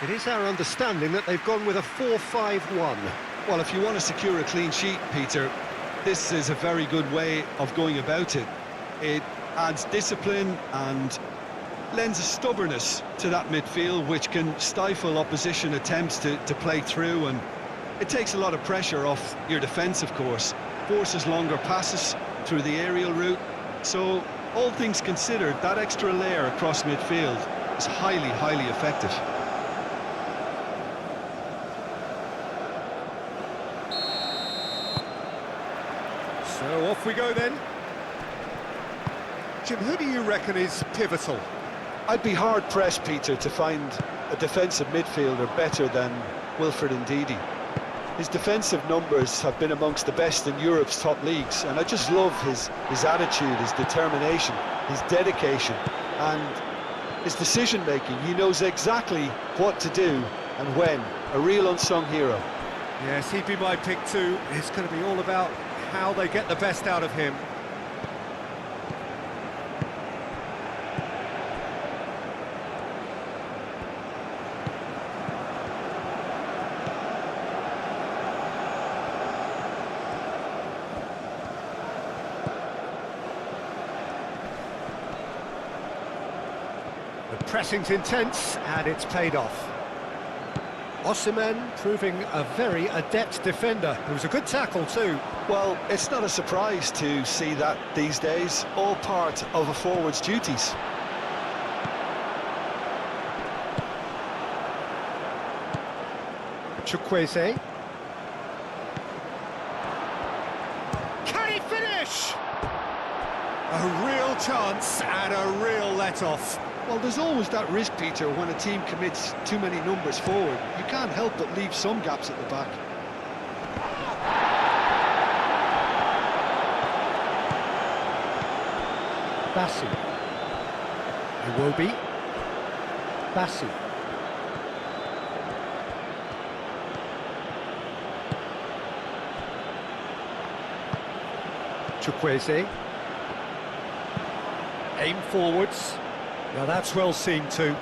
It is our understanding that they've gone with a 4-5-1. Well, if you want to secure a clean sheet, Peter, this is a very good way of going about it. It adds discipline and lends a stubbornness to that midfield, which can stifle opposition attempts to play through, and it takes a lot of pressure off your defence, of course. Forces longer passes through the aerial route. So, all things considered, that extra layer across midfield is highly, highly effective. So off we go then. Jim, who do you reckon is pivotal? I'd be hard-pressed, Peter, to find a defensive midfielder better than Wilfred Ndidi. His defensive numbers have been amongst the best in Europe's top leagues, and I just love his attitude, his determination, his dedication, and his decision-making. He knows exactly what to do and when. A real unsung hero. Yes, he'd be my pick too. It's going to be all about how they get the best out of him. The pressing's intense, and it's paid off. Osimhen proving a very adept defender. It was a good tackle too. Well, it's not a surprise to see that these days, all part of a forward's duties. Chukwueze. Can he finish? A real chance and a real let-off. Well, there's always that risk, Peter, when a team commits too many numbers forward. You can't help but leave some gaps at the back. Bassi. Iwobi. Bassi. Chukwueze. Aim forwards. Now that's well seen too.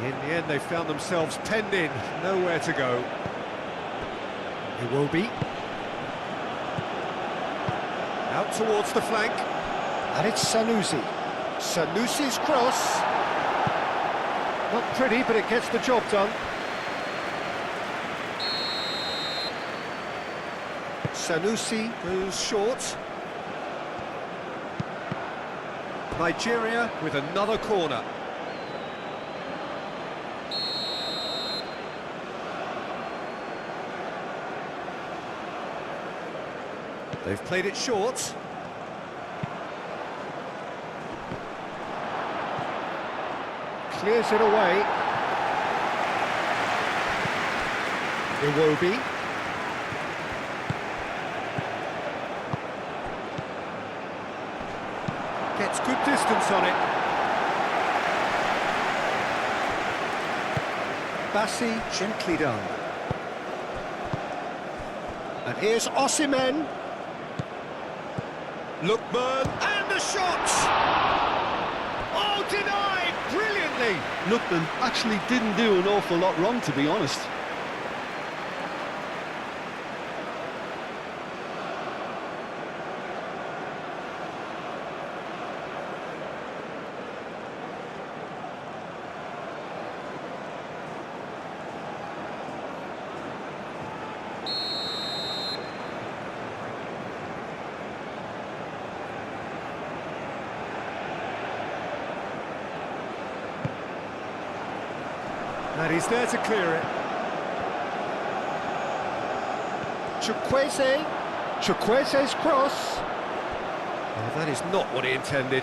In the end, they found themselves penned in, nowhere to go. Iwobi. Out towards the flank. And it's Sanusi. Sanusi's cross. Not pretty, but it gets the job done. Sanusi goes short. Nigeria with another corner. They've played it short. Clears it away. Iwobi. Gets good distance on it. Bassi gently done. And here's Osimhen. Lookman, and the shot! Oh, denied! Brilliantly! Lookman actually didn't do an awful lot wrong, to be honest. And he's there to clear it. Chukwueze. Chukwueze's cross. Oh, that is not what he intended.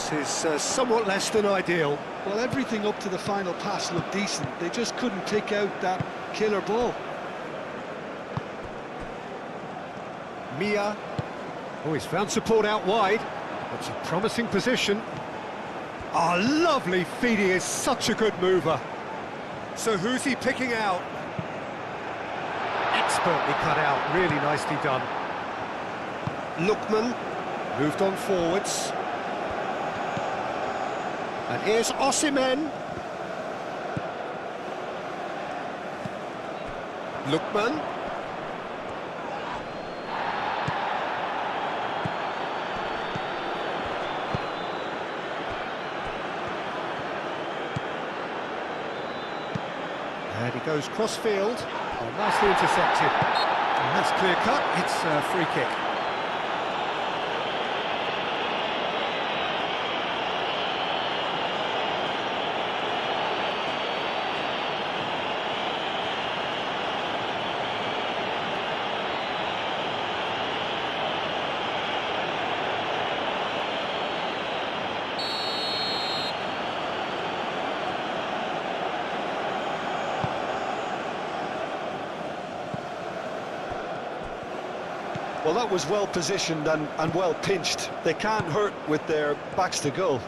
pass is somewhat less than ideal. Well, everything up to the final pass looked decent. They just couldn't take out that killer ball. Mia. Oh, he's found support out wide. That's a promising position. Ah, lovely feed. He is such a good mover. So who's he picking out? Expertly cut out, really nicely done. Lookman moved on forwards. And here's Osimhen. Lookman. And he goes cross-field. Oh, nicely intercepted. And that's clear-cut. It's a free kick. Well, that was well positioned and well pinched. They can't hurt with their backs to goal.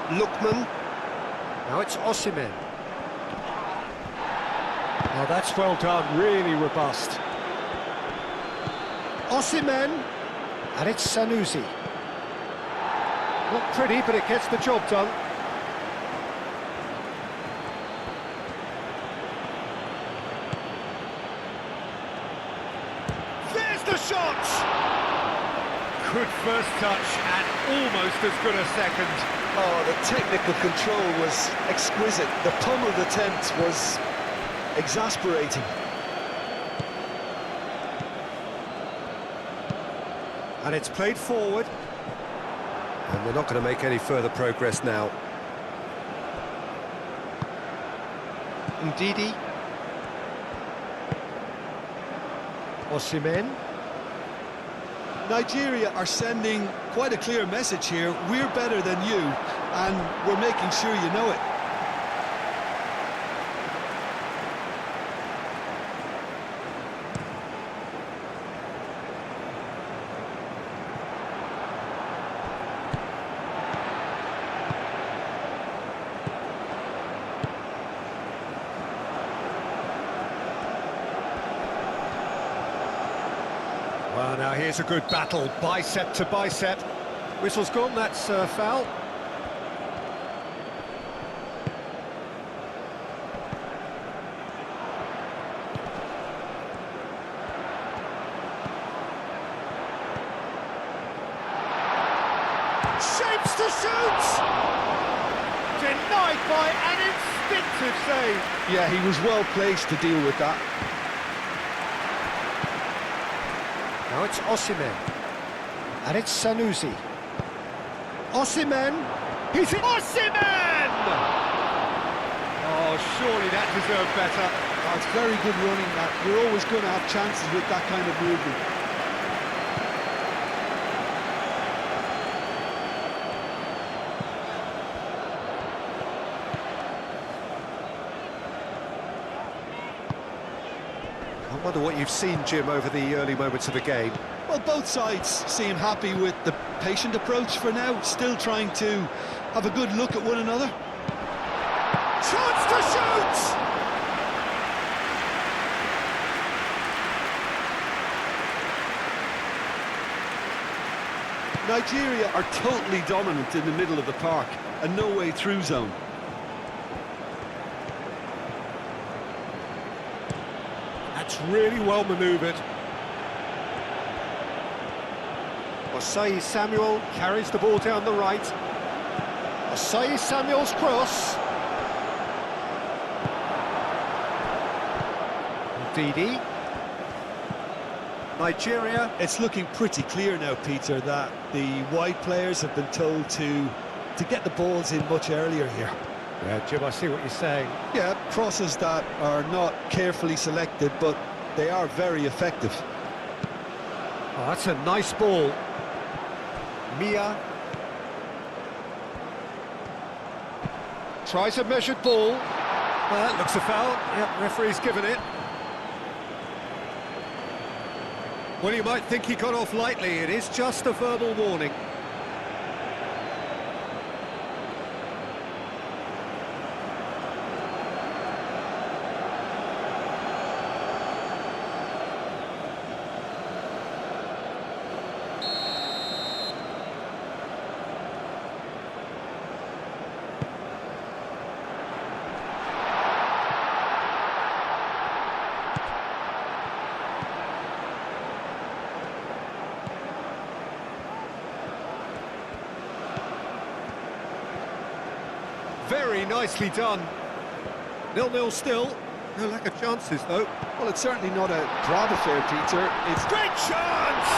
Lookman. Now it's Osimhen. Oh, that's well done, really robust. Osimhen. And it's Sanusi. Not pretty, but it gets the job done. There's the shot! Good first touch and almost as good a second. Oh, the technical control was exquisite. The pummeled attempt was exasperating. And it's played forward. And they're not going to make any further progress now. Ndidi. Osimhen. Nigeria are sending quite a clear message here. We're better than you, and we're making sure you know it. Well, now here's a good battle, bicep to bicep. Whistle's gone, that's foul. Shapes to shoot! Denied by an instinctive save. Yeah, he was well placed to deal with that. Now it's Osimhen. And it's Sanusi. Osimhen. He's hit. Osimhen! Oh, surely that deserved better. Oh, it's very good running, that. You're always going to have chances with that kind of movement. I wonder what you've seen, Jim, over the early moments of the game. Well, both sides seem happy with the patient approach for now, still trying to have a good look at one another. Chance to shoot! Nigeria are totally dominant in the middle of the park, and no way through zone. That's really well manoeuvred. Osei Samuel carries the ball down the right. Osei Samuel's cross. Ndidi. Nigeria. It's looking pretty clear now, Peter, that the wide players have been told to get the balls in much earlier here. Yeah, Jim, I see what you're saying. Yeah, crosses that are not carefully selected, but they are very effective. Oh, that's a nice ball. Mia. Tries a measured ball. That looks a foul. Yep, referee's given it. Well, you might think he got off lightly. It is just a verbal warning. Very nicely done. 0-0 still. No lack of chances, though. Well, it's certainly not a grab affair, Peter. It's Great chance!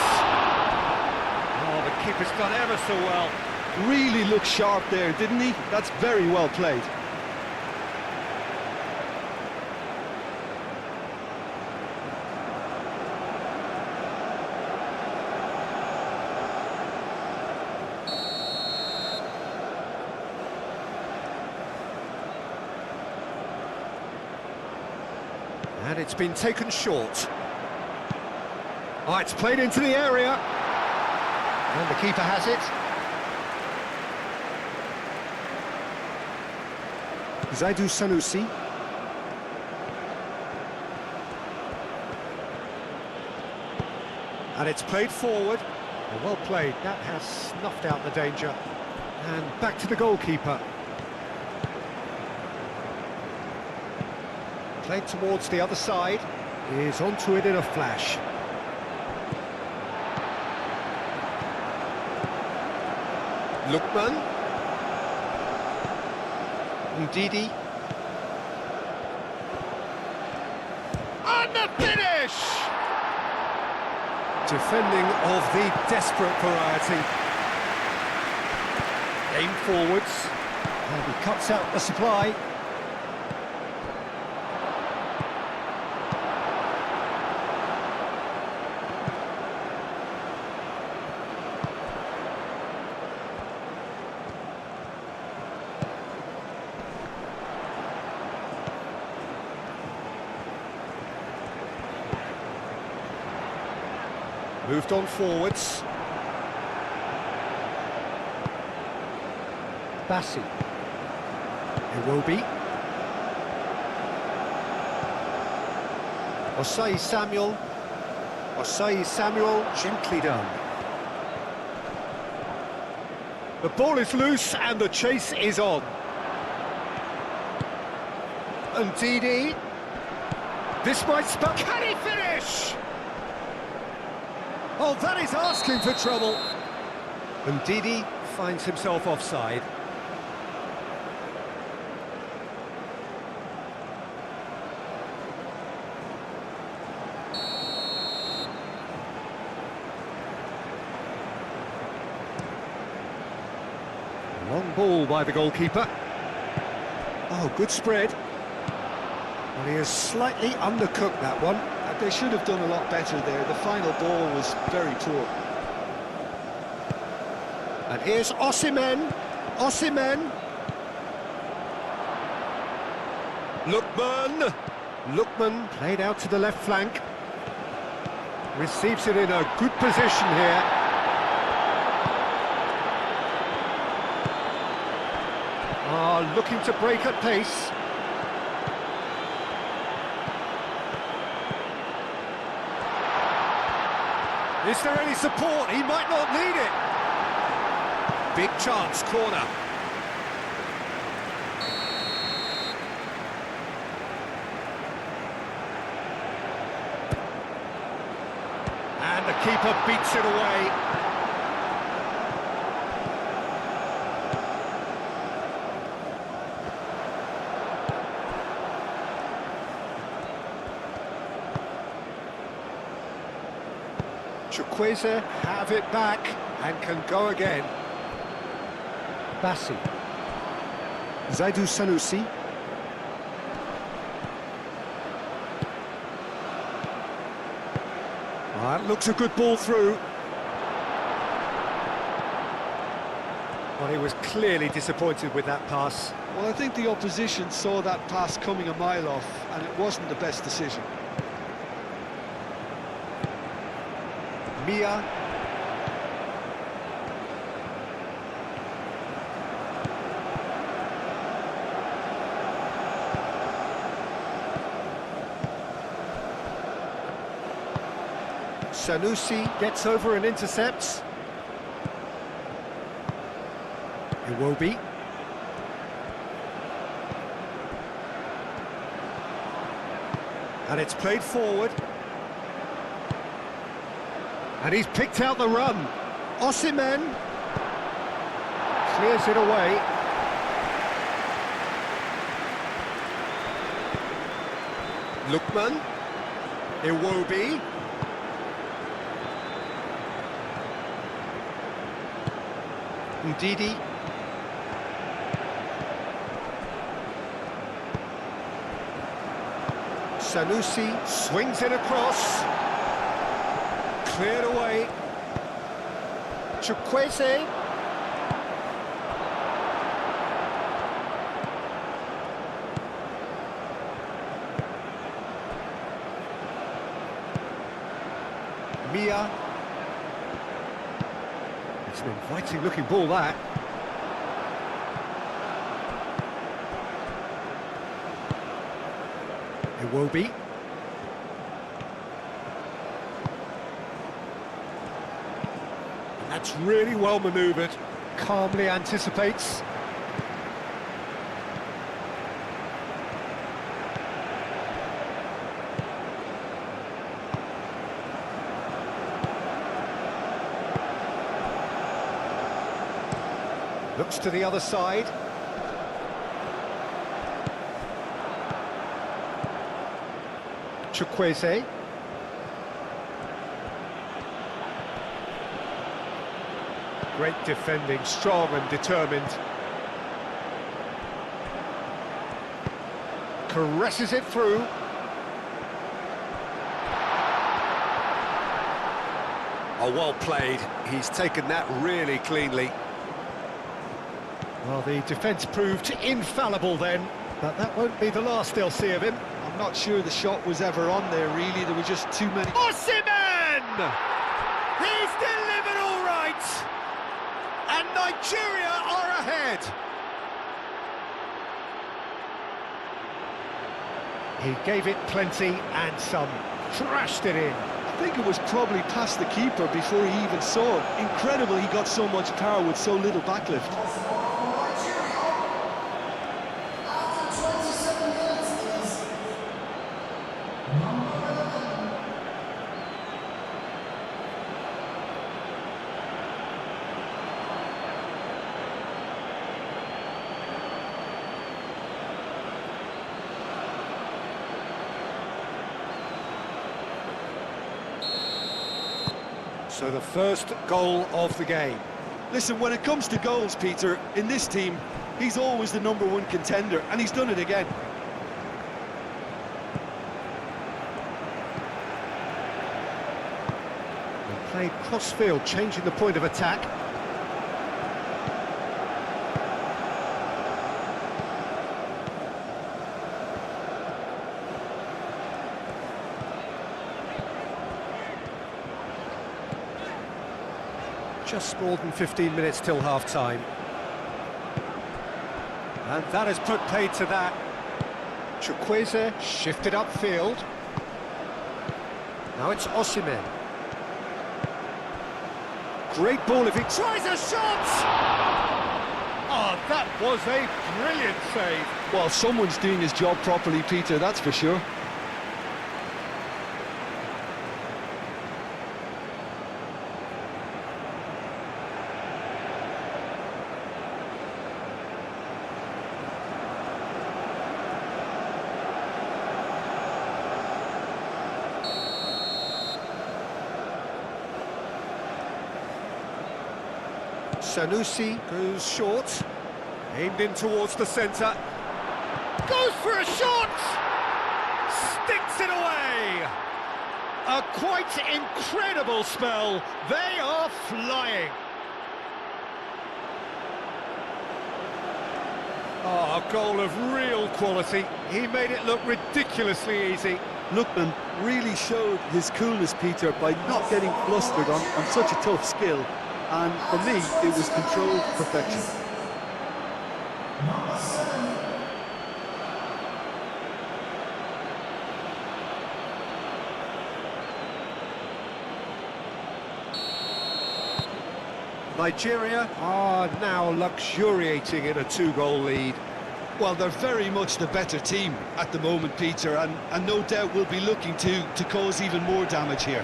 Oh, the keeper's done ever so well. really looked sharp there, didn't he? That's very well played. And it's been taken short. Oh, it's played into the area. And the keeper has it. Zaidu Sanusi. And it's played forward. Well played. That has snuffed out the danger. And back to the goalkeeper. Played towards the other side. Is onto it in a flash. Lookman. Ndidi. And the finish! Defending of the desperate variety. Aim forwards. And he cuts out the supply. Moved on forwards. Bassi. Iwobi. Osei Samuel. Osei Samuel, gently done. The ball is loose and the chase is on. Ndidi. This might spell... Can he finish? Oh, that is asking for trouble. Ndidi finds himself offside. Long ball by the goalkeeper. Oh, good spread. Well, he has slightly undercooked that one. They should have done a lot better there. The final ball was very poor. And here's Osimhen. Osimhen. Lookman. Lookman played out to the left flank. Receives it in a good position here. Looking to break at pace. Is there any support? He might not need it. Big chance, corner. And the keeper beats it away. Chukwueze have it back and can go again. Bassi. Zaidu Sanusi. That looks a good ball through. Well, he was clearly disappointed with that pass. Well, I think the opposition saw that pass coming a mile off, and it wasn't the best decision. Mia. Sanusi gets over and intercepts. Iwobi. And it's played forward. And he's picked out the run. Osimhen clears it away. Lookman. Iwobi. Ndidi. Sanusi swings it across. Cleared away. Chukwueze. Mia. It's an inviting looking ball, that. Iwobi. And that's really well manoeuvred. Calmly anticipates. Looks to the other side. Chukwueze. Great defending, strong and determined. Caresses it through. Oh, well played. He's taken that really cleanly. Well, the defence proved infallible then, but that won't be the last they'll see of him. I'm not sure the shot was ever on there, really. There were just too many... Osimhen! He's delivered all right! And Nigeria are ahead! He gave it plenty and some. Thrashed it in. I think it was probably past the keeper before he even saw it. Incredible he got so much power with so little backlift. So the first goal of the game. Listen, when it comes to goals, Peter, in this team, he's always the #1 contender, and he's done it again. They played cross-field, changing the point of attack. Just more than 15 minutes till half-time. And that has put paid to that. Chukwueze shifted upfield. Now it's Osimhen. Great ball if he tries a shot! Oh, that was a brilliant save. Well, someone's doing his job properly, Peter, that's for sure. Sanusi goes short, aimed in towards the centre, goes for a shot, sticks it away. A quite incredible spell. They are flying. Oh, a goal of real quality. He made it look ridiculously easy. Lookman really showed his coolness, Peter, by not getting flustered on such a tough skill. And for me, it was controlled perfection. Nigeria are now luxuriating in a 2-goal lead. Well, they're very much the better team at the moment, Peter, and no doubt will be looking to cause even more damage here.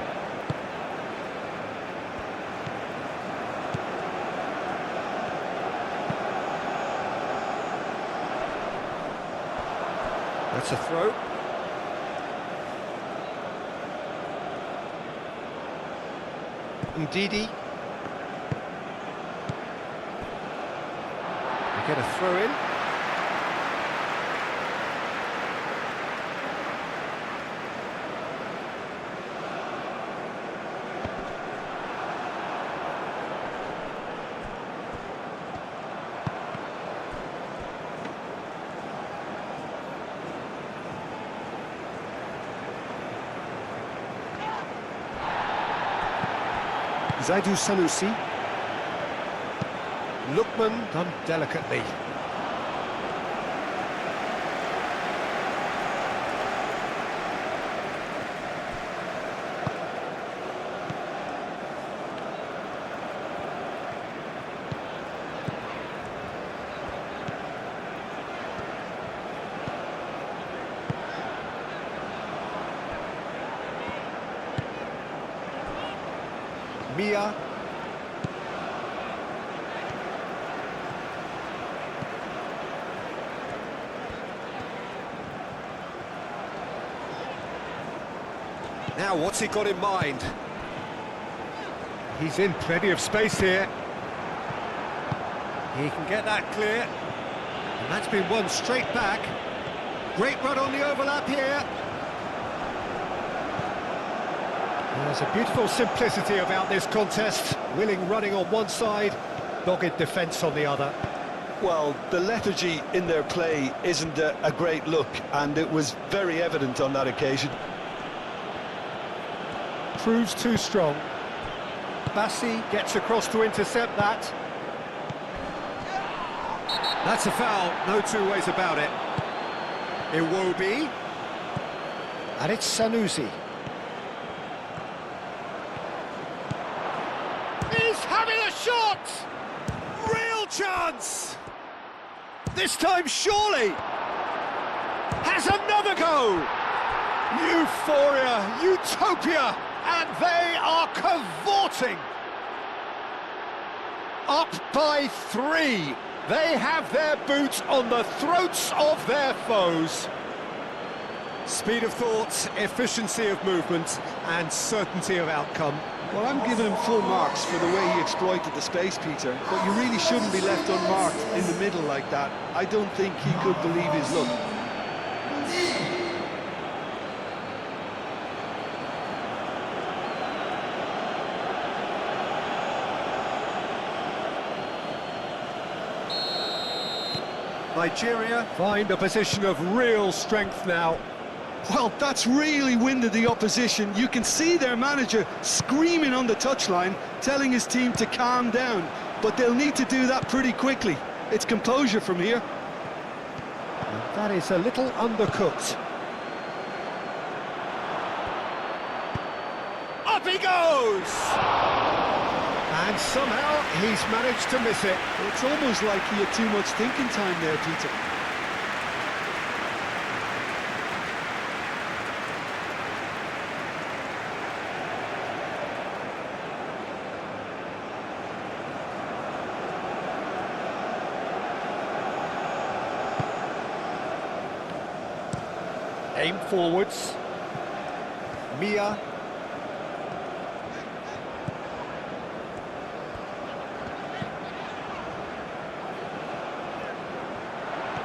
That's a throw. Ndidi. They get a throw in. Zaidu Sanusi. Lookman done delicately. Mia. Now, what's he got in mind? He's in plenty of space here. He can get that clear. And that's been won straight back. Great run on the overlap here. There's a beautiful simplicity about this contest. Willing running on one side, dogged defence on the other. Well, the lethargy in their play isn't a great look, and it was very evident on that occasion. Proves too strong. Bassi gets across to intercept that. That's a foul, no two ways about it. Iwobi. And it's Sanusi. He's having a shot! Real chance! This time, surely! Has another go! Euphoria, utopia! And they are cavorting! Up by 3. They have their boots on the throats of their foes. Speed of thought, efficiency of movement, and certainty of outcome. Well, I'm giving him full marks for the way he exploited the space, Peter, but you really shouldn't be left unmarked in the middle like that. I don't think he could believe his luck. Nigeria find a position of real strength now. Well, that's really winded the opposition. You can see their manager screaming on the touchline, telling his team to calm down, but they'll need to do that pretty quickly. It's composure from here. And that is a little undercooked. Up he goes! And somehow he's managed to miss it. It's almost like he had too much thinking time there, Peter. Aim forwards. Mia.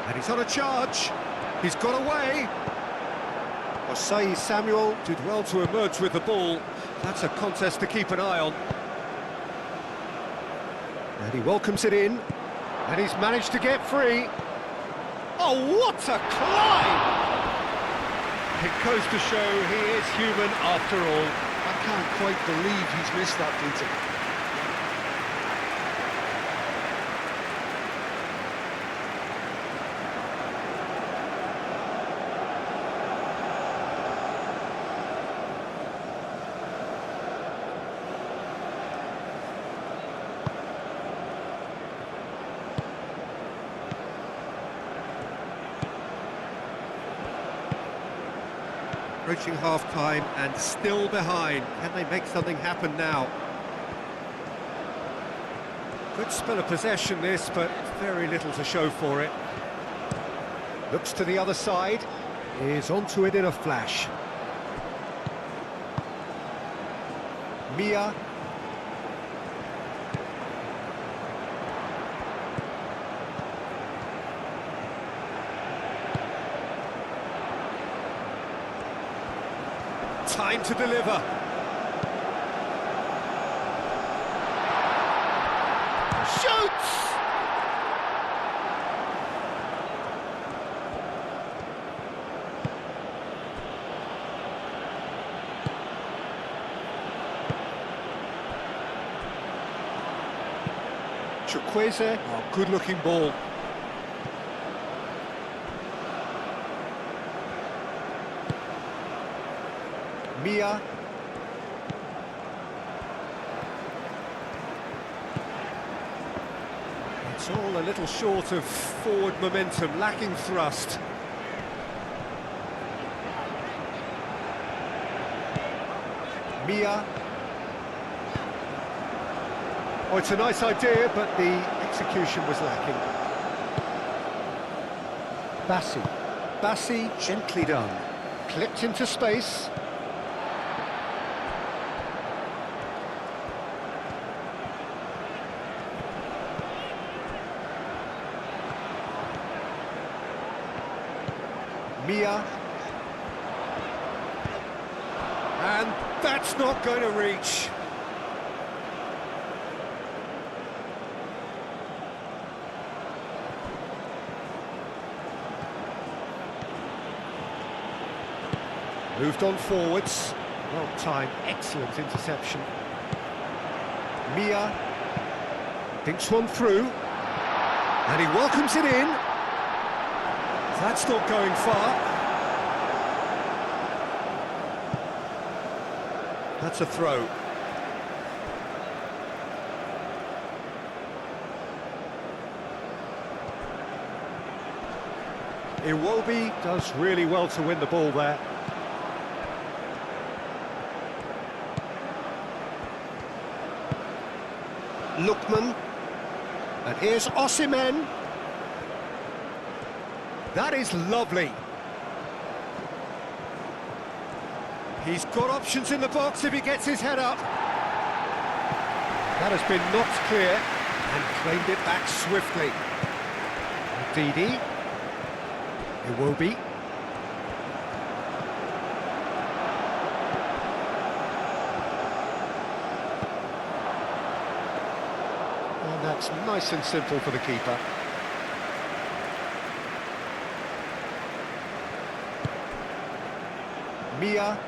And he's on a charge. He's got away. Osei Samuel did well to emerge with the ball. That's a contest to keep an eye on. And he welcomes it in, and he's managed to get free. Oh, what a climb! It goes to show he is human after all. I can't quite believe he's missed that, Peter. Approaching half-time and still behind. Can they make something happen now? Good spell of possession this, but very little to show for it. Looks to the other side. Is onto it in a flash. Mia. Time to deliver. Shoots! Chukwueze, oh, good-looking ball. Mia. It's all a little short of forward momentum, lacking thrust. Mia. Oh, it's a nice idea, but the execution was lacking. Bassi, gently done. Clipped into space. Mia. And that's not going to reach. Moved on forwards. Well timed, excellent interception. Mia thinks one through, and he welcomes it in. That's not going far. That's a throw. Iwobi does really well to win the ball there. Lookman. And here's Osimhen. That is lovely. He's got options in the box if he gets his head up. That has been knocked clear and claimed it back swiftly. Didi. Iwobi. And that's nice and simple for the keeper. Mia.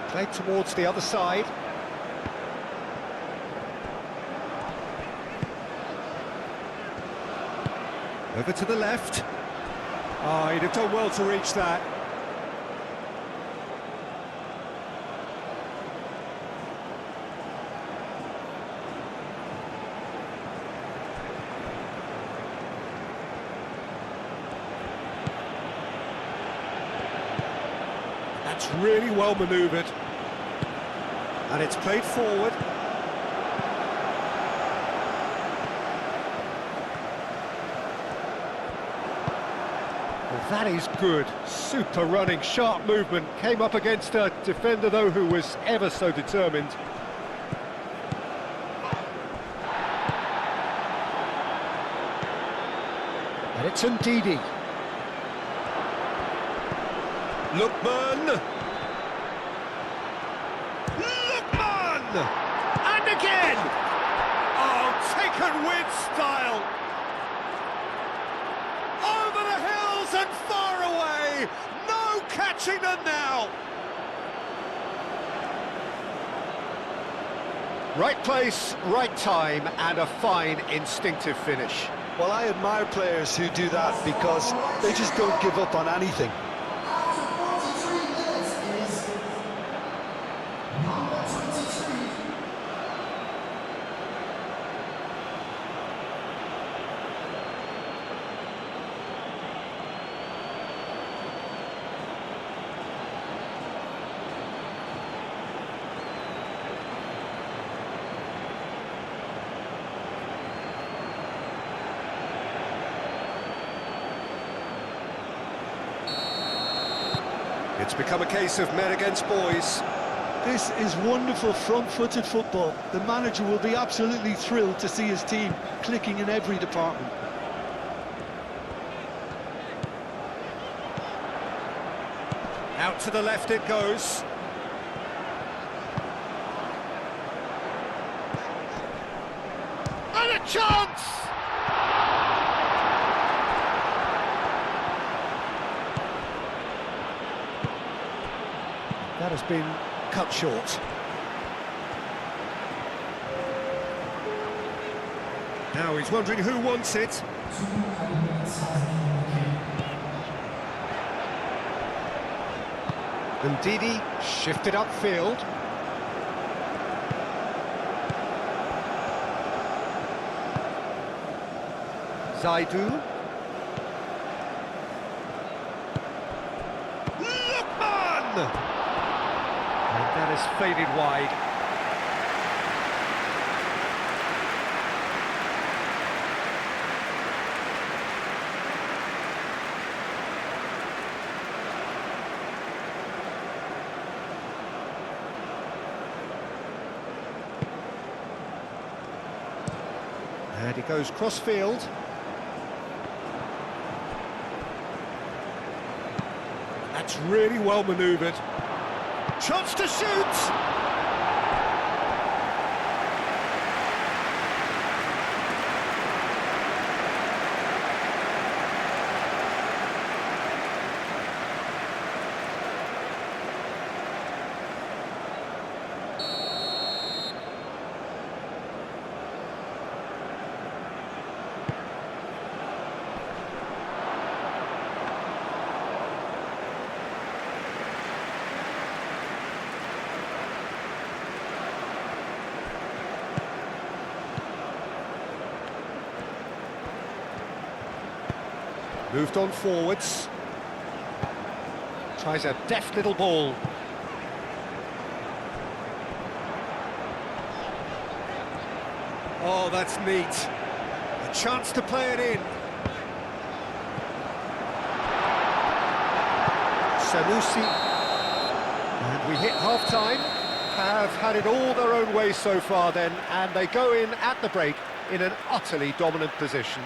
Played towards the other side. Over to the left. Oh, he'd have done well to reach that. That's really well manoeuvred. And it's played forward. Well, that is good. Super running, sharp movement. Came up against a defender, though, who was ever so determined. And it's Ndidi. Lookman! Lookman! And again! Oh, taken with style! Over the hills and far away! No catching them now! Right place, right time, and a fine instinctive finish. Well, I admire players who do that because they just don't give up on anything. It's become a case of men against boys. This is wonderful front-footed football. The manager will be absolutely thrilled to see his team clicking in every department. Out to the left it goes. And a chance! That has been cut short. Now he's wondering who wants it. And Didi shifted upfield. Zaidu. Lookman! And that has faded wide. And he goes cross-field. That's really well manoeuvred. Chance to shoot! Moved on forwards. Tries a deft little ball. Oh, that's neat. A chance to play it in. Sanusi. And we hit half-time. Have had it all their own way so far then, and they go in at the break in an utterly dominant position.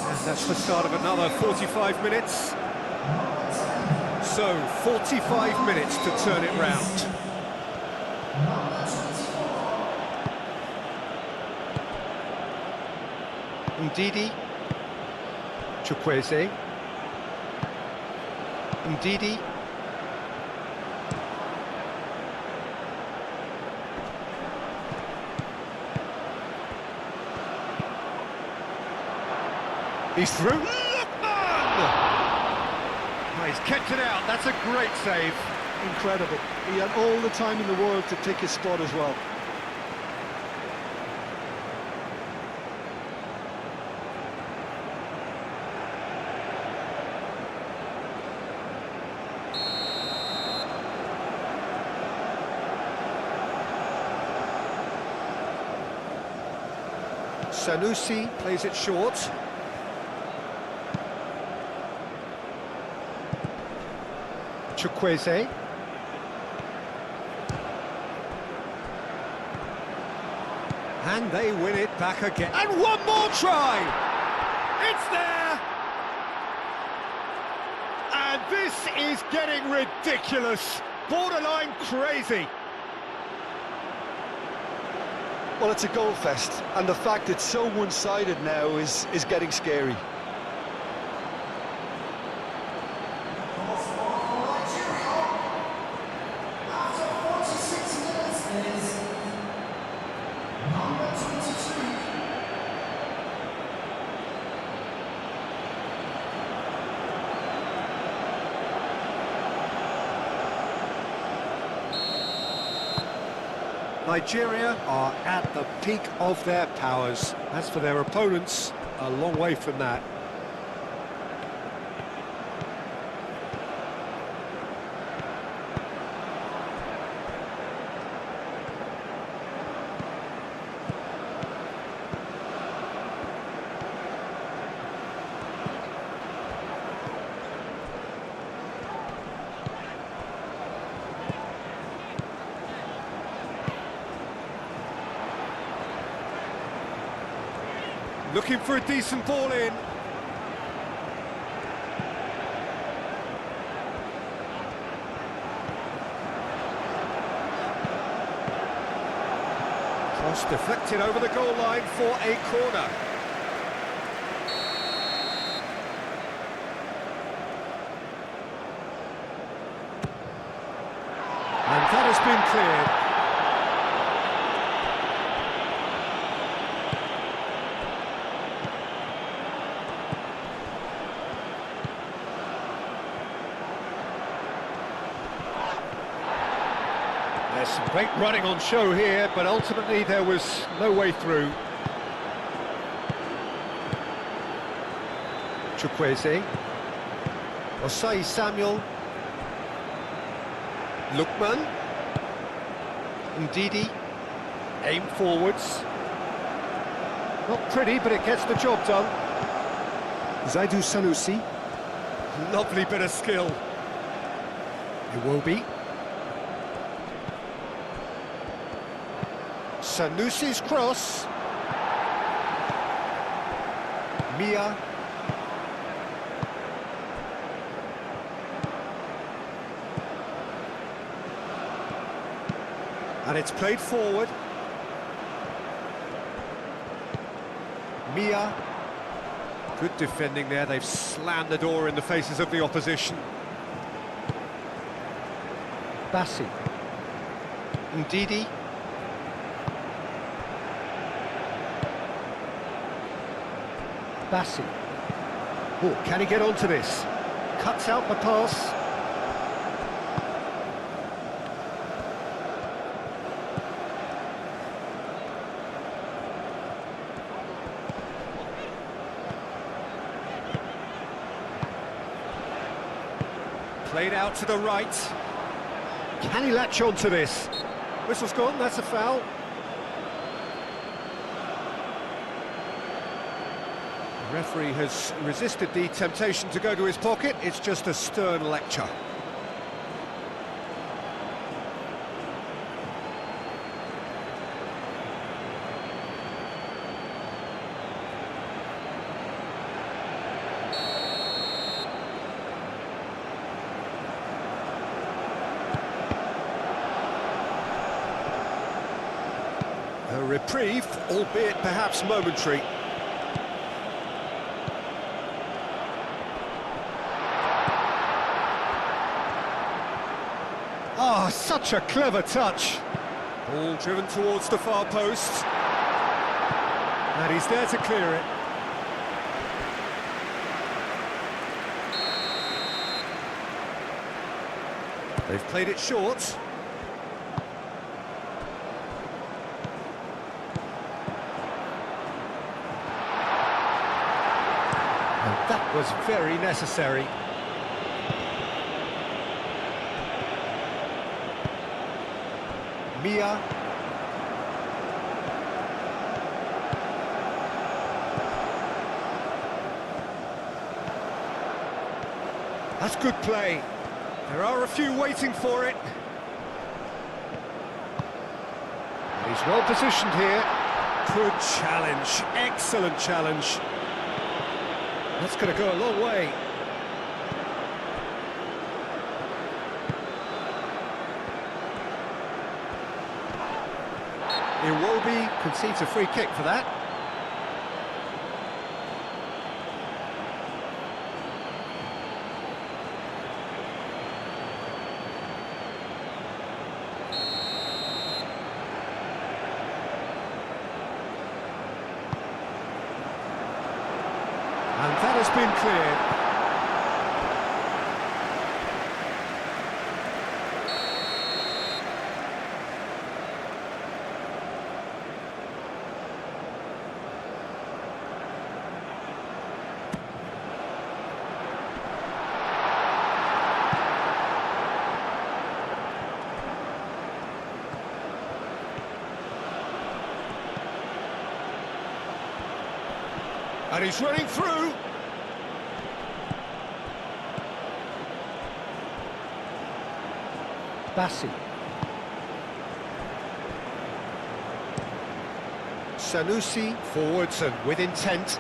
And that's the start of another 45 minutes. So, 45 minutes to turn it round. Ndidi. Chukwueze. Ndidi. He's through. Lookman! Oh, he's kept it out. That's a great save. Incredible. He had all the time in the world to pick his spot as well. Sanusi plays it short. Chukwueze. And they win it back again. And one more try! It's there! And this is getting ridiculous. Borderline crazy. Well, it's a goal fest, and the fact it's so one-sided now is getting scary. Nigeria are at the peak of their powers. As for their opponents, a long way from that. Looking for a decent ball in. Cross deflected over the goal line for a corner. And that has been cleared. There's some great running on show here, but ultimately there was no way through. Chukwueze. Osai Samuel. Lookman. Ndidi. Aim forwards. Not pretty, but it gets the job done. Zaidu Sanusi. Lovely bit of skill. Iwobi. Sanusi's cross. Mia. And it's played forward. Mia. Good defending there. They've slammed the door in the faces of the opposition. Bassi. Ndidi. Bassi. Oh, can he get onto this? Cuts out the pass. Played out to the right. Can he latch onto this? Whistle's gone, that's a foul. The referee has resisted the temptation to go to his pocket. It's just a stern lecture. A reprieve, albeit perhaps momentary. Ah, such a clever touch. Ball driven towards the far post. And he's there to clear it. They've played it short. And that was very necessary. Mia. That's good play. There are a few waiting for it. He's well positioned here. Good challenge, excellent challenge. That's going to go a long way. Iwobi concedes a free kick for that. And that has been cleared. And he's running through. Bassi. Sanusi forwards and with intent.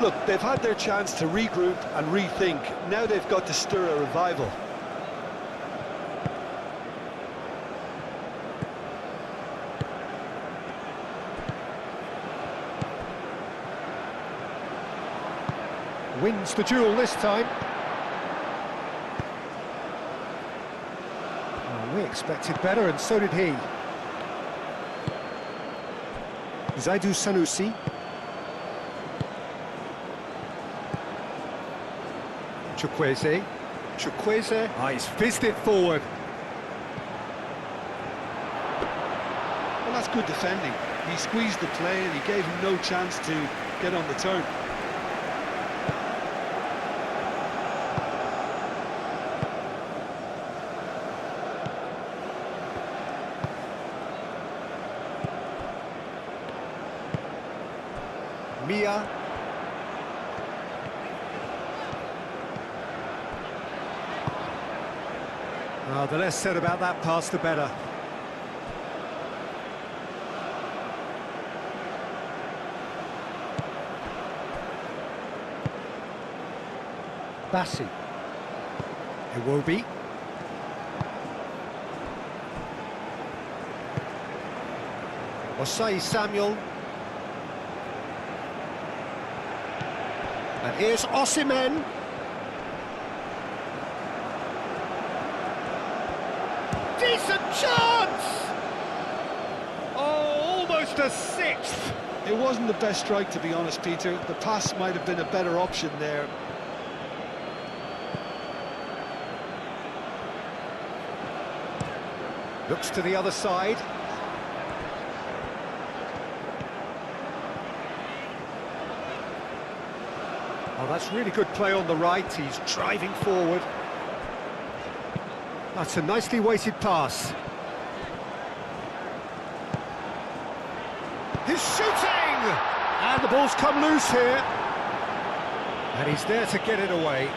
Look, they've had their chance to regroup and rethink. Now they've got to stir a revival. Wins the duel this time. Oh, we expected better, and so did he. Zaidu Sanusi. Chukwueze. Chukwueze. Ah, he's fizzed it forward. Well, that's good defending. He squeezed the play and he gave him no chance to get on the turn. Mia. Oh, the less said about that pass, the better. Bassi. Iwobi. Osai Samuel. And here's Osimhen. Decent chance! Oh, almost a sixth. It wasn't the best strike, to be honest, Peter. The pass might have been a better option there. Looks to the other side. Oh, that's really good play on the right. He's driving forward. That's a nicely weighted pass. He's shooting! And the ball's come loose here. And he's there to get it away.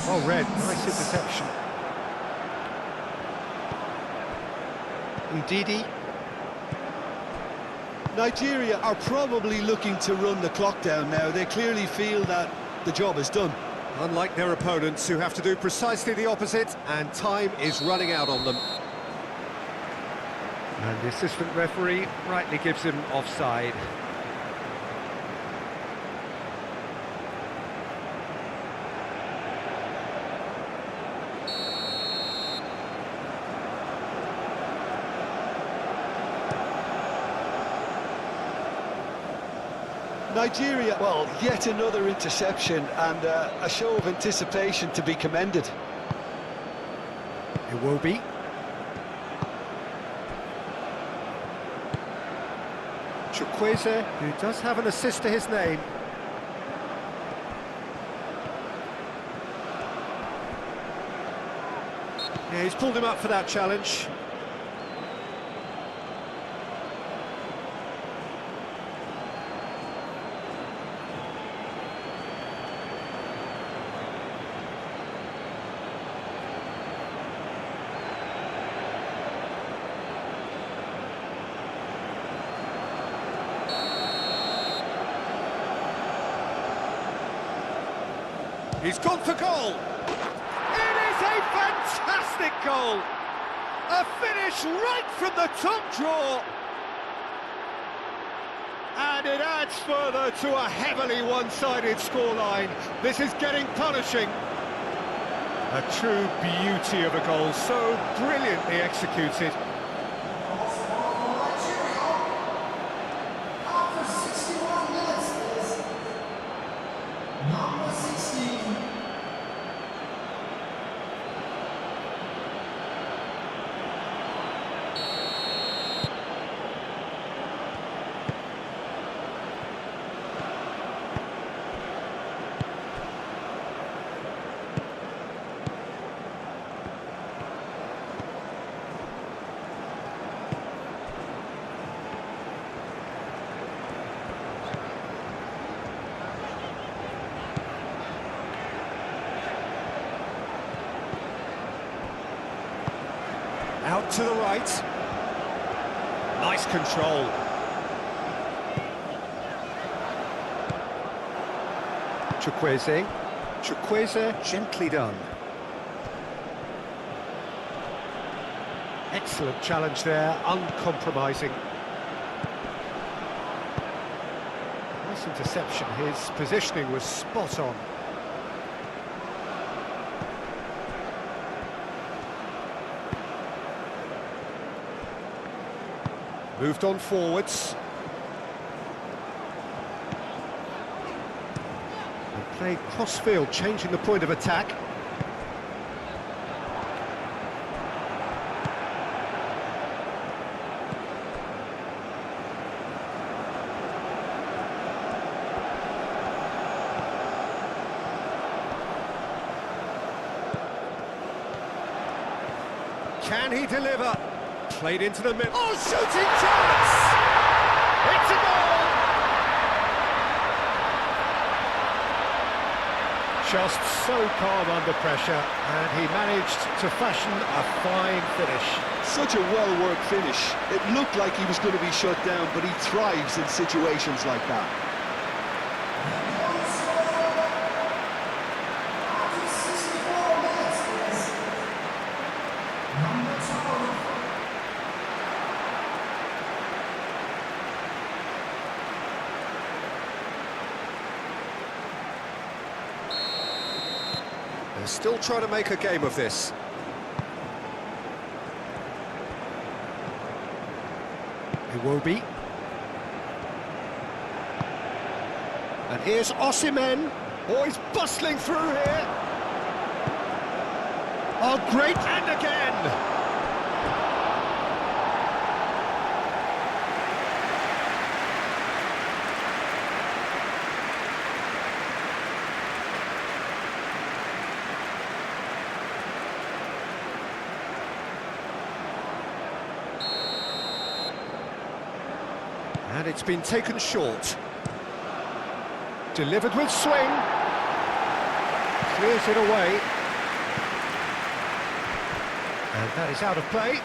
Oh, Red, nice interception. Ndidi. Nigeria are probably looking to run the clock down now. They clearly feel that the job is done. Unlike their opponents, who have to do precisely the opposite, and time is running out on them. And the assistant referee rightly gives him offside. Nigeria, well, yet another interception and a show of anticipation to be commended. will be. Chukwueze, who does have an assist to his name. Yeah, he's pulled him up for that challenge. He's gone for goal. It is a fantastic goal. A finish right from the top draw. And it adds further to a heavily one-sided scoreline. This is getting punishing. A true beauty of a goal, so brilliantly executed. Out to the right. Nice control. Chukwueze. Chukwueze, gently done. Excellent challenge there, uncompromising. Nice interception, his positioning was spot on. Moved on forwards. And played cross-field, changing the point of attack. Can he deliver? Played into the middle. Oh, shooting chance! It's a goal! Just so calm under pressure, and he managed to fashion a fine finish. Such a well-worked finish. It looked like he was going to be shut down, but he thrives in situations like that. They're still trying to make a game of this. Iwobi. And here's Osimhen. Oh, he's bustling through here. Oh, great, and again! And it's been taken short. Delivered with swing. Clears it away. And that is out of play.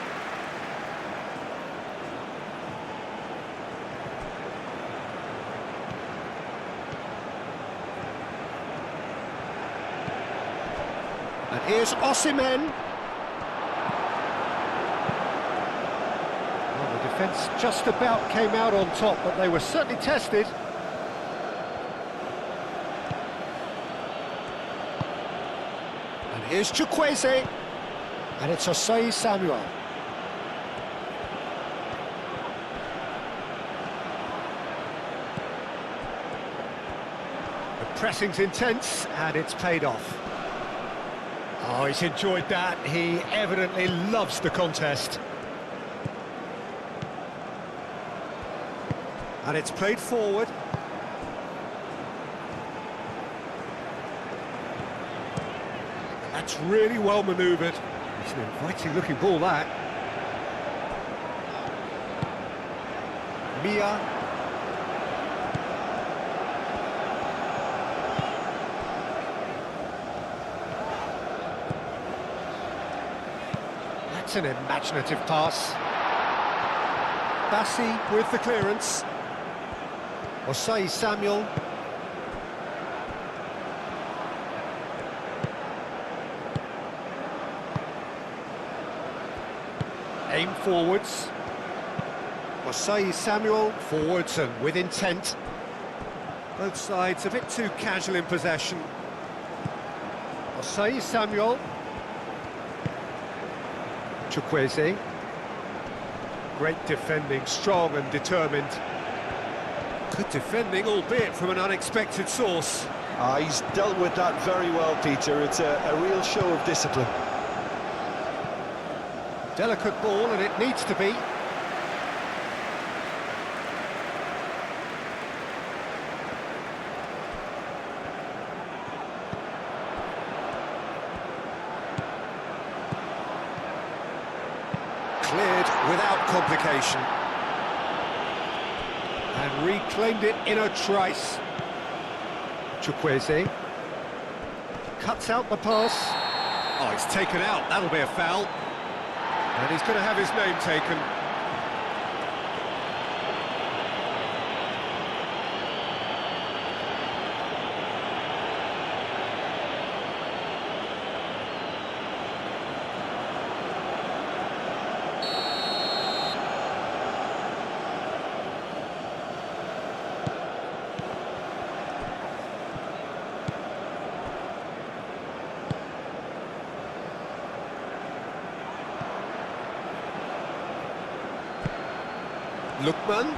And here's Osimhen. Well, the defence just about came out on top, but they were certainly tested. And here's Chukwueze. And it's Osei Samuel. The pressing's intense, and it's paid off. Oh, he's enjoyed that. He evidently loves the contest. And it's played forward. That's really well manoeuvred. It's an inviting looking ball, that. Mia. That's an imaginative pass. Bassi with the clearance. Osei Samuel. Aim forwards. Osei Samuel forwards and with intent. Both sides a bit too casual in possession. Osei Samuel. Chukwueze. Great defending, strong and determined. Good defending, albeit from an unexpected source. He's dealt with that very well, Peter. It's a real show of discipline. Delicate ball, and it needs to be. Cleared without complication. And reclaimed it in a trice. Chukwueze cuts out the pass. Oh, it's taken out. That'll be a foul. And he's going to have his name taken. Lookman.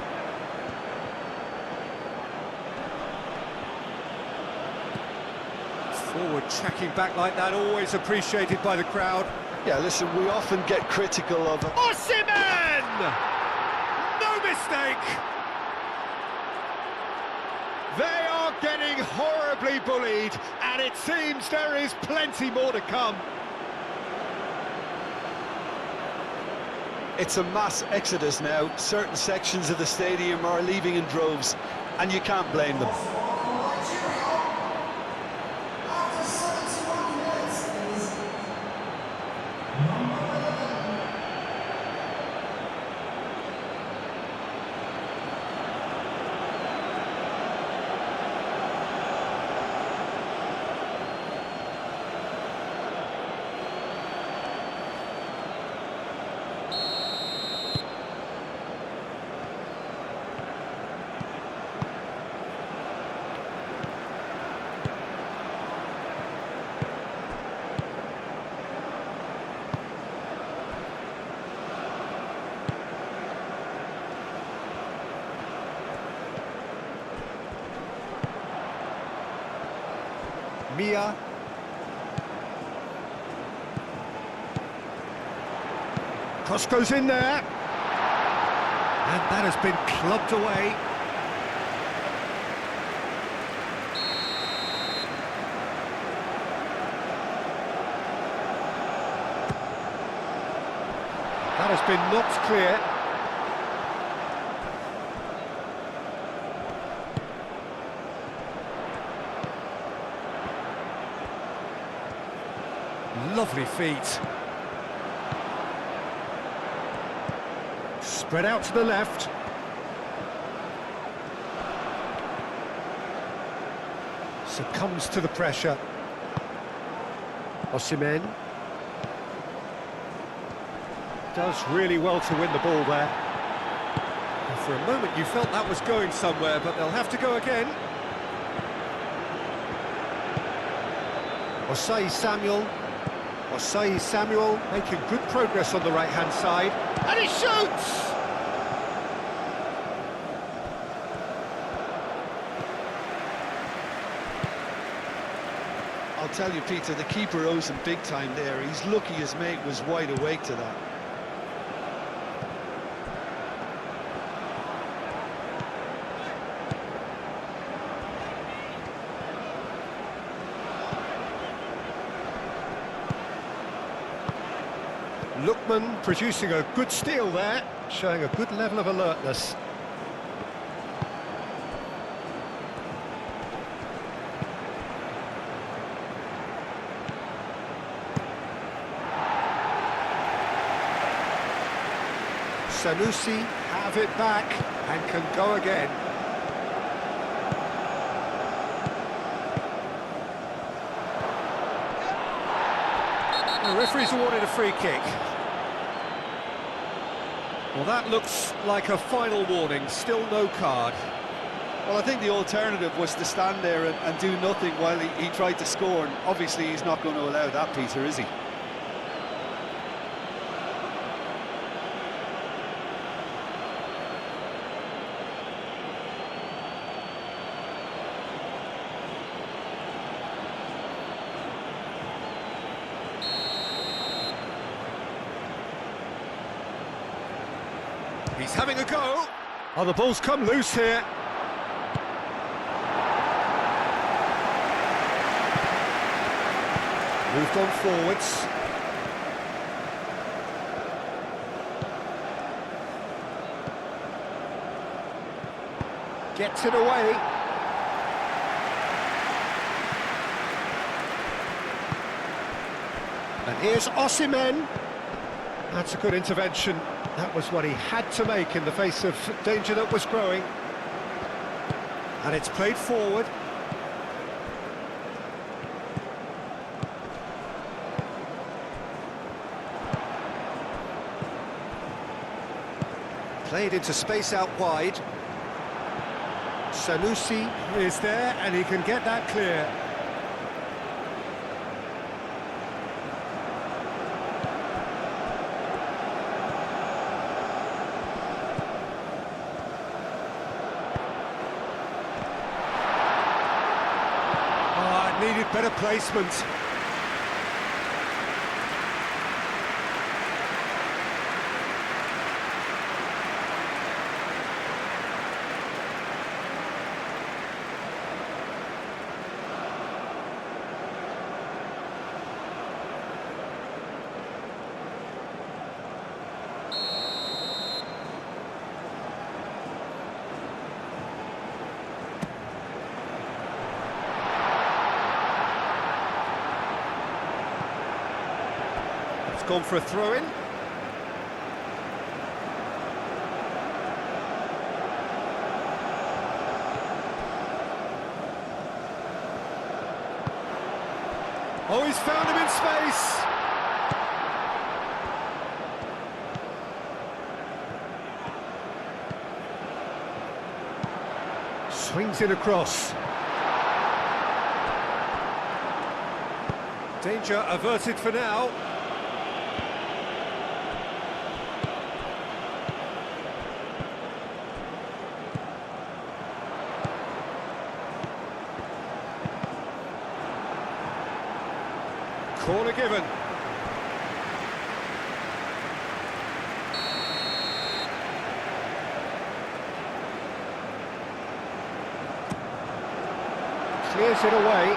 Forward tracking back like that, always appreciated by the crowd. Yeah, listen, we often get critical of... Osimhen! No mistake! They are getting horribly bullied, and it seems there is plenty more to come. It's a mass exodus now. Certain sections of the stadium are leaving in droves, and you can't blame them. Mia. Cross goes in there. And that has been clubbed away. That has been knocked clear. Lovely feet. Spread out to the left. Succumbs to the pressure. Osimhen. Does really well to win the ball there. And for a moment you felt that was going somewhere, but they'll have to go again. Osei Samuel. Osei Samuel making good progress on the right-hand side. And he shoots! I'll tell you, Peter, the keeper owes him big time there. He's lucky his mate was wide awake to that. Lookman producing a good steal there, showing a good level of alertness. Sanusi have it back and can go again. The referee's awarded a free kick. Well, that looks like a final warning, still no card. Well, I think the alternative was to stand there and do nothing while he tried to score, and obviously he's not going to allow that, Peter, is he? He's having a go. Oh, the ball's come loose here. Moved on forwards. Gets it away. And here's Osimhen. That's a good intervention. That was what he had to make in the face of danger that was growing. And it's played forward. Played into space out wide. Sanusi is there and he can get that clear. Needed better placement. Gone for a throw-in. Oh, he's found him in space. Swings it across. Danger averted for now. Corner given. Clears it away.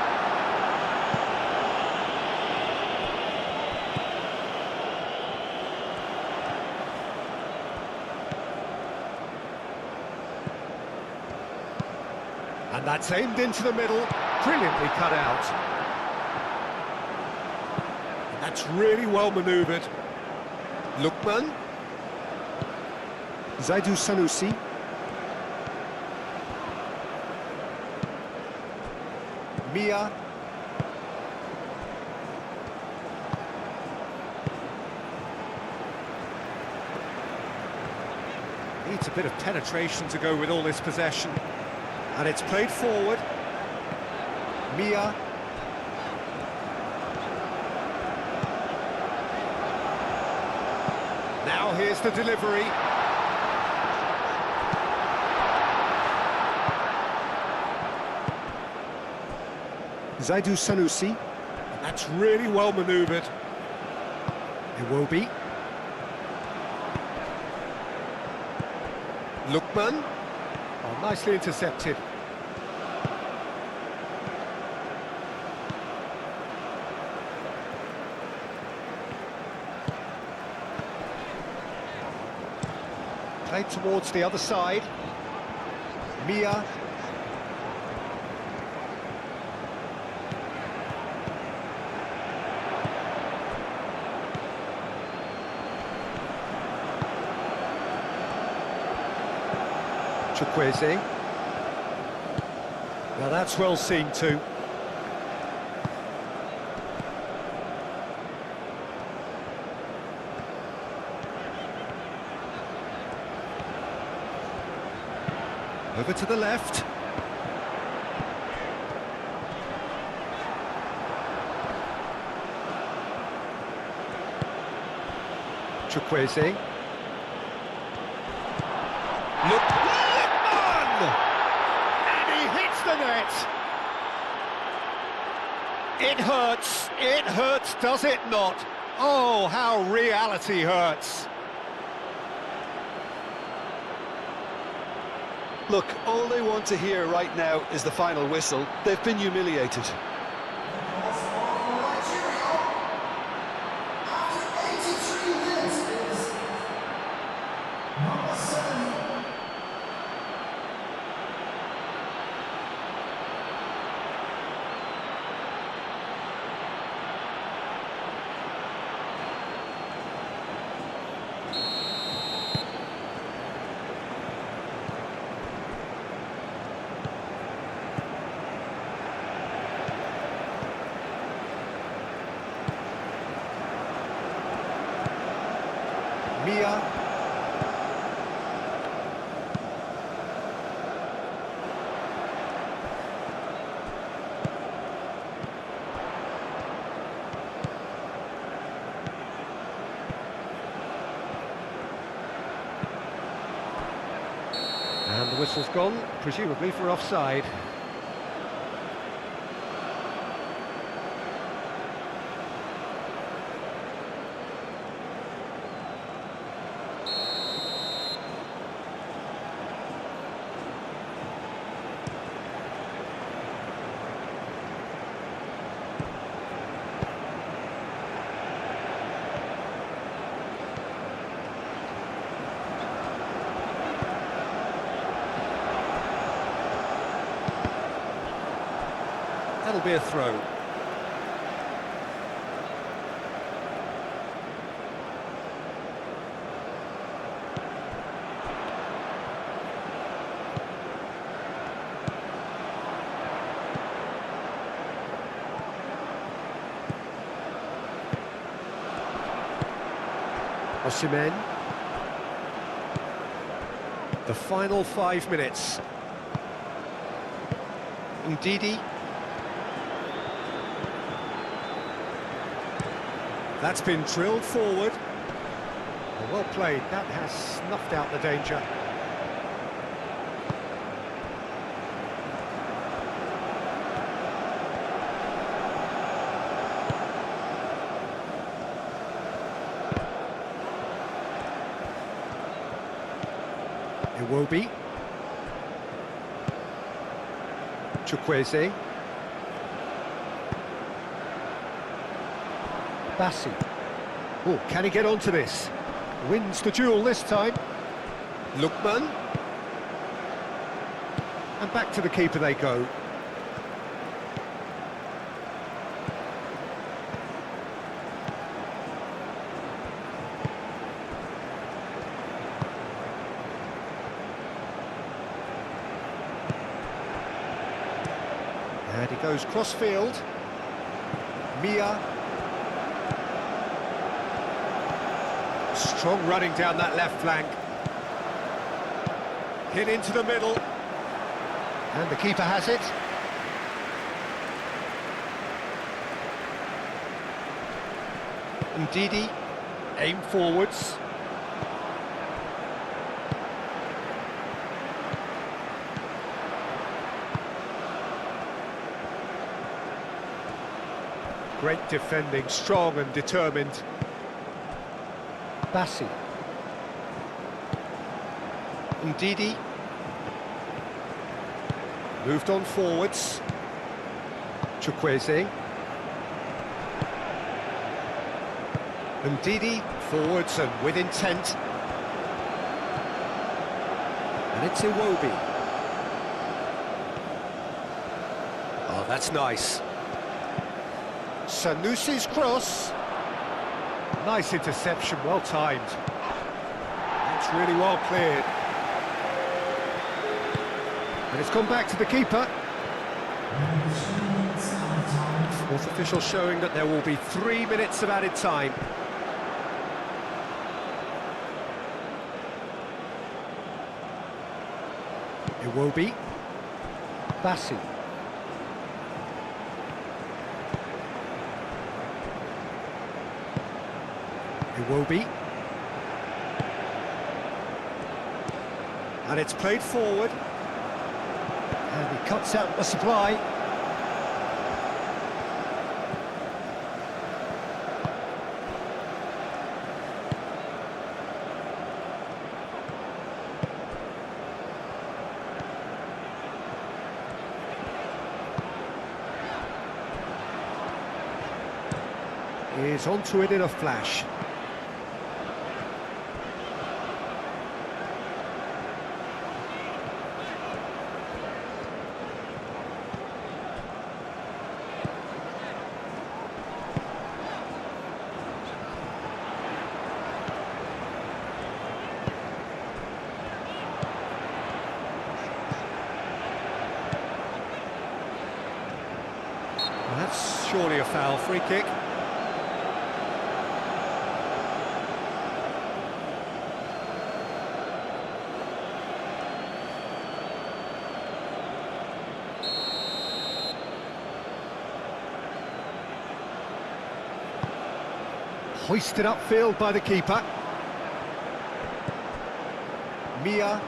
And that's aimed into the middle. Brilliantly cut out. That's really well manoeuvred. Lookman. Zaidu Sanusi. Mia. Needs a bit of penetration to go with all this possession. And it's played forward. Mia. Now here's the delivery. Zaidu Sanusi. That's really well manoeuvred. It will be. Lookman. Oh, nicely intercepted. Played towards the other side. Mia. Chukwueze. Now that's well seen too. Over to the left. Chukwueze. Lookman! And he hits the net! It hurts, does it not? Oh, how reality hurts. Look, all they want to hear right now is the final whistle. They've been humiliated. Mia. And the whistle's gone, presumably for offside. That'll be a throw. Osimhen. The final 5 minutes. Ndidi. That's been drilled forward. Well played, that has snuffed out the danger. It will be. Chukwueze. Bassi. Oh, can he get onto this? Wins the duel this time. Lookman. And back to the keeper they go. And he goes cross-field. Mia. Strong running down that left flank. Hit into the middle. And the keeper has it. Ndidi. Aim forwards. Great defending, strong and determined. Bassi. Ndidi. Moved on forwards. Chukwueze. Ndidi, forwards and with intent. And it's Iwobi. Oh, that's nice. Sanusi's cross. Nice interception, well timed. That's really well cleared. And it's gone back to the keeper. Fourth official showing that there will be 3 minutes of added time. Iwobi. Bassi. Iwobi. And it's played forward. And he cuts out the supply. Is onto it in a flash. Well, that's surely a foul. Free kick. Hoisted upfield by the keeper. Mia.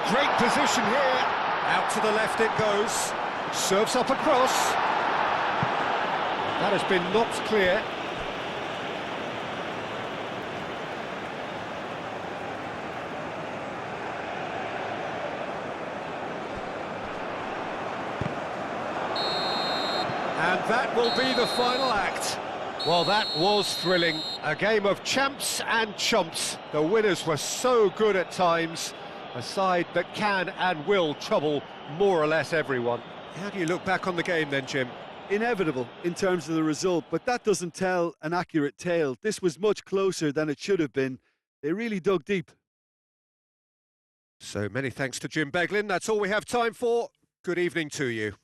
Great position here. Out to the left it goes. Serves up across. That has been knocked clear. And that will be the final act. Well, that was thrilling. A game of champs and chumps. The winners were so good at times. A side that can and will trouble more or less everyone. How do you look back on the game then, Jim? Inevitable in terms of the result, but that doesn't tell an accurate tale. This was much closer than it should have been. They really dug deep. So many thanks to Jim Beglin. That's all we have time for. Good evening to you.